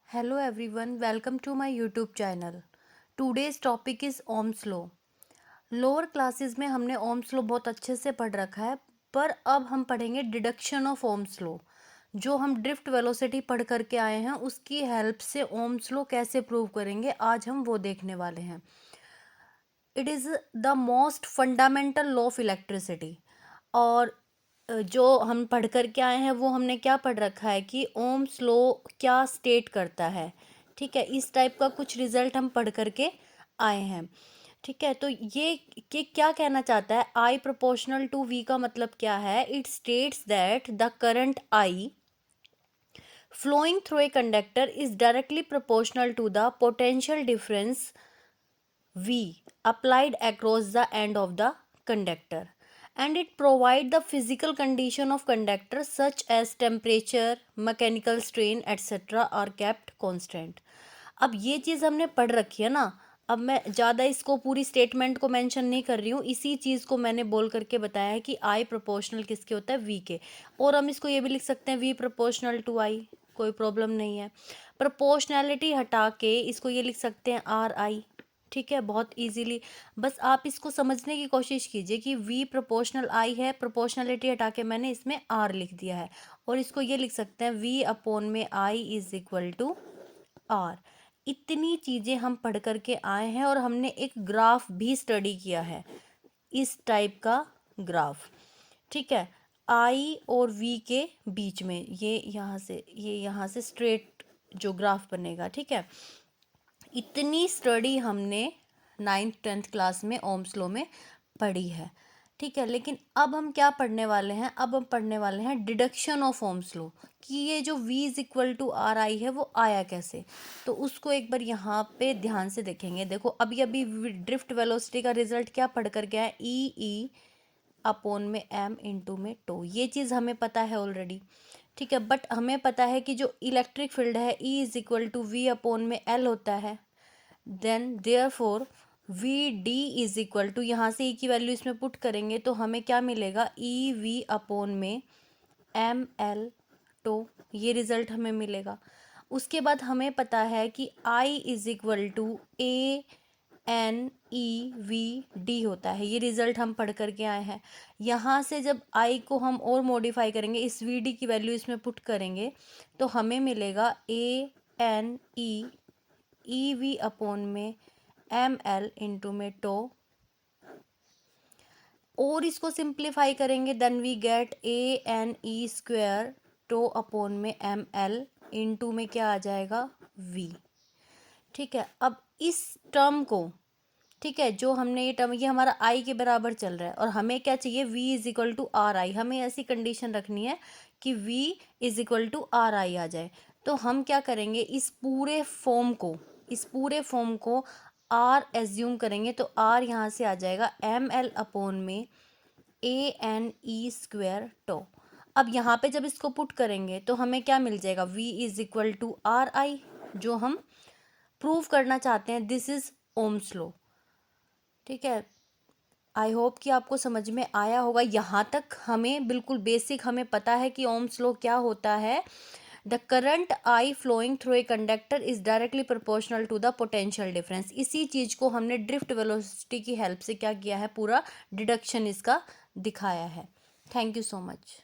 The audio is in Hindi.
Hello everyone, welcome to my YouTube channel. Today's topic is Ohm's law. Lower classes में हमने ओम्स लॉ बहुत अच्छे से पढ़ रखा है, पर अब हम पढ़ेंगे डिडक्शन ऑफ ओम्स लॉ। जो हम ड्रिफ्ट वेलोसिटी पढ़ करके आए हैं उसकी हेल्प से ओम्स लॉ कैसे प्रूव करेंगे, आज हम वो देखने वाले हैं। It is the most fundamental law of electricity. और जो हम पढ़ कर के आए हैं वो हमने क्या पढ़ रखा है कि ओम्स लॉ क्या स्टेट करता है। ठीक है, इस टाइप का कुछ रिजल्ट हम पढ़ कर के आए हैं। ठीक है, तो ये कि क्या कहना चाहता है आई प्रोपोर्शनल टू वी का मतलब क्या है। It states that the current I flowing through a conductor is directly proportional to the potential difference V applied across the end of the conductor, and it provide the physical condition of conductor such as temperature, mechanical strain etc. are kept constant. अब ये चीज़ हमने पढ़ रखी है ना। अब मैं ज़्यादा इसको पूरी स्टेटमेंट को मेंशन नहीं कर रही हूँ, इसी चीज़ को मैंने बोल करके बताया है कि आई प्रोपोर्शनल किसके होता है, वी के। और हम इसको ये भी लिख सकते हैं वी प्रोपोर्शनल टू आई, कोई प्रॉब्लम नहीं है। प्रोपोर्शनैलिटी हटा के इसको ये लिख सकते हैं आर आई। ठीक है, बहुत इजीली। बस आप इसको समझने की कोशिश कीजिए कि v प्रोपोर्शनल आई है, प्रोपोर्शनलिटी हटा के मैंने इसमें r लिख दिया है। और इसको ये लिख सकते हैं v अपॉन में i is equal to r। इतनी चीज़ें हम पढ़ करके आए हैं और हमने एक ग्राफ भी स्टडी किया है, इस टाइप का ग्राफ। ठीक है, i और v के बीच में ये यहाँ से स्ट्रेट जो ग्राफ बनेगा। ठीक है, इतनी स्टडी हमने 9th-10th क्लास में ओम्स लॉ में पढ़ी है। ठीक है, लेकिन अब हम क्या पढ़ने वाले हैं, अब हम पढ़ने वाले हैं डिडक्शन ऑफ ओम्स लॉ कि ये जो v is equal to R I है वो आया कैसे। तो उसको एक बार यहाँ पे ध्यान से देखेंगे। देखो अभी अभी ड्रिफ्ट वेलोसिटी का रिजल्ट क्या पढ़ कर गया है, ई अपॉन में एम इंटू में टो। ये चीज़ हमें पता है ऑलरेडी। ठीक है, बट हमें पता है कि जो इलेक्ट्रिक फील्ड है E is equal to V upon में एल होता है। Then therefore V D is equal to, यहाँ से ई की वैल्यू इसमें पुट करेंगे तो हमें क्या मिलेगा, ई वी अपॉन में एम एल टो। ये रिजल्ट हमें मिलेगा। उसके बाद हमें पता है कि I is equal to A N E V D होता है। ये रिजल्ट हम पढ़ करके आए हैं। यहाँ से जब आई को हम और मॉडिफाई करेंगे, इस वी डी की वैल्यू इसमें पुट करेंगे तो हमें मिलेगा A N E V upon में एम एल इंटू में टो। और इसको सिंप्लीफाई करेंगे then we get A N E square tau upon में एम एल इंटू में क्या आ जाएगा, वी। ठीक है, अब इस टर्म को, ठीक है, जो हमने ये टर्म, ये हमारा आई के बराबर चल रहा है और हमें क्या चाहिए, v is equal to R I. हमें ऐसी कंडीशन रखनी है कि v is equal to R I आ जाए। तो हम क्या करेंगे, इस पूरे फॉर्म को r एज्यूम करेंगे तो r यहाँ से आ जाएगा एम एल अपॉन में ए एन ई स्क्वेयर टो। अब यहाँ पे जब इसको पुट करेंगे तो हमें क्या मिल जाएगा, v is equal to R I, जो हम प्रूव करना चाहते हैं। This is Ohm's law. ठीक है, आई होप कि आपको समझ में आया होगा। यहाँ तक हमें बिल्कुल बेसिक हमें पता है कि ओम्स लॉ क्या होता है। The current I flowing through a conductor is directly proportional to the potential difference. इसी चीज़ को हमने ड्रिफ्ट वेलोसिटी की हेल्प से क्या किया है, पूरा डिडक्शन इसका दिखाया है। Thank you so much.